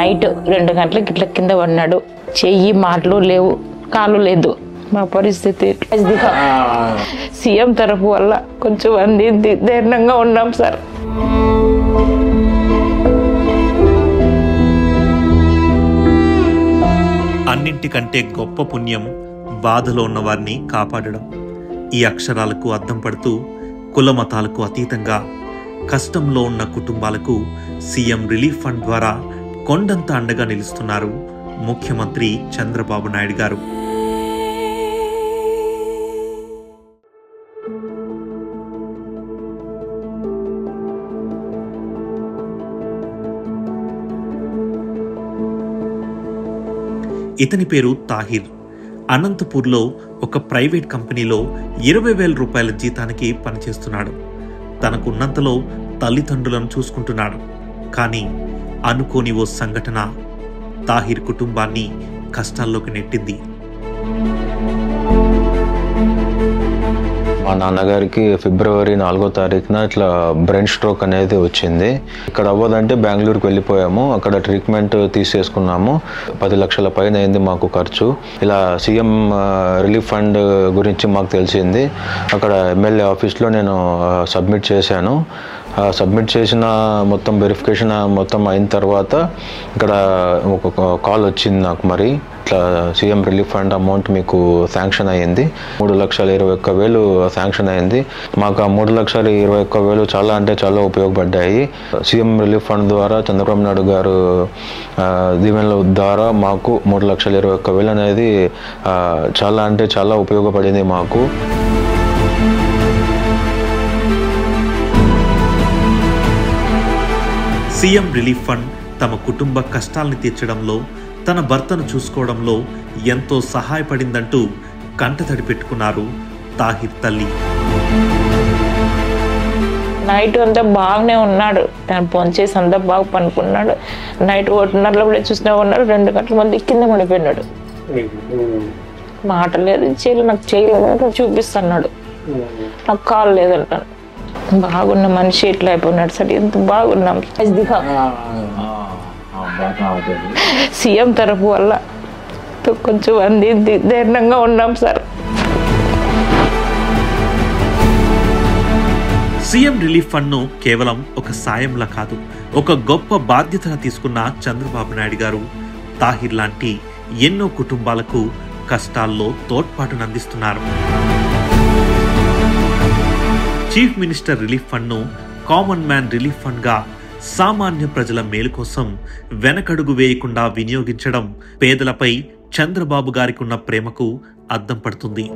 Night 2 గంటలకు ఇట్లా కింద పడినాడు. చెయ్యి మాటలు లేవు, కాలు లేదు. మా పరిస్థితి సీఎం తరఫు వల్ల కొంచెం అందింది, ధైర్యంగా ఉన్నాం సార్. అన్నింటికంటే గొప్ప పుణ్యం బాధలో ఉన్న వారిని కాపాడడం. ఈ అక్షరాలకు అద్దం పడుతూ కుల మతాలకు అతీతంగా కష్టంలో ఉన్న కుటుంబాలకు సీఎం రిలీఫ్ ఫండ్ ద్వారా కొండంత అండగా నిలుస్తున్నారు ముఖ్యమంత్రి చంద్రబాబు నాయుడు గారు. ఇతని పేరు తాహిర్. అనంతపూర్లో ఒక ప్రైవేట్ కంపెనీలో 20,000 రూపాయల జీతానికి పనిచేస్తున్నాడు. తనకున్నంతలో తల్లిదండ్రులను చూసుకుంటున్నాడు. కానీ అనుకోని ఓ సంఘటన తాహిర్ కుటుంబాన్ని కష్టాల్లోకి నెట్టింది. మా నాన్నగారికి ఫిబ్రవరి 4వ తారీఖున ఇట్లా బ్రెయిన్ స్ట్రోక్ అనేది వచ్చింది. ఇక్కడ అవ్వదంటే బెంగళూరుకి వెళ్ళిపోయాము. అక్కడ ట్రీట్మెంట్ తీసేసుకున్నాము. 10 లక్షల పైన అయింది మాకు ఖర్చు. ఇలా సీఎం రిలీఫ్ ఫండ్ గురించి మాకు తెలిసింది. అక్కడ ఎమ్మెల్యే ఆఫీస్లో నేను సబ్మిట్ చేశాను. సబ్మిట్ చేసిన మొత్తం వెరిఫికేషన్ మొత్తం అయిన తర్వాత ఇక్కడ ఒక కాల్ వచ్చింది నాకు. మరి ఇట్లా సీఎం రిలీఫ్ ఫండ్ అమౌంట్ మీకు శాంక్షన్ అయ్యింది, 3,21,000 శాంక్షన్ అయింది. మాకు ఆ 3,21,000 చాలా అంటే చాలా ఉపయోగపడ్డాయి. సీఎం రిలీఫ్ ఫండ్ ద్వారా చంద్రబాబు నాయుడు గారు దీవెనల ద్వారా మాకు 3,21,000 అనేది చాలా అంటే చాలా ఉపయోగపడింది మాకు. సీఎం రిలీఫ్ ఫండ్ తమ కుటుంబ కష్టాల్ని తీర్చడంలో, తన భర్తను చూసుకోవడంలో ఎంతో సహాయపడిందంటూ కంటతడి పెట్టుకున్నారు తాహిర్ తల్లి. నైట్ అంతా బాగానే ఉన్నాడు. తను పొంచేసి అంతా బాగా పనుకున్నాడు. నైట్ 1:30లో కూడా చూసినా ఉన్నాడు. 2 గంటల మంది కింద పడిపోయినాడు. మాట లేదు, చేయలేదు. నాకు చేయలేదు చూపిస్తున్నాడు. నాకు కాలు లేదంటాను. బాగున్న మనిషి ఇట్లా అయిపోయినాడు సార్. ఎంత బాగున్నాం. సీఎం తరఫు వల్ల కొంచెం అందింది, ధైర్యంగా ఉన్నాం సార్. సీఎం రిలీఫ్ ఫండ్ ను కేవలం ఒక సాయంలా కాదు, ఒక గొప్ప బాధ్యతగా తీసుకున్న చంద్రబాబు నాయుడు గారు తాహిర్ లాంటి ఎన్నో కుటుంబాలకు కష్టాల్లో తోడ్పాటునందిస్తున్నారు. చీఫ్ మినిస్టర్ రిలీఫ్ ఫండ్ ను కామన్ మ్యాన్ రిలీఫ్ ఫండ్ గా సామాన్య ప్రజల మేలు కోసం వెనకడుగు వేయకుండా వినియోగించడం పేదలపై చంద్రబాబు గారికి ఉన్న ప్రేమకు అద్దం పడుతుంది.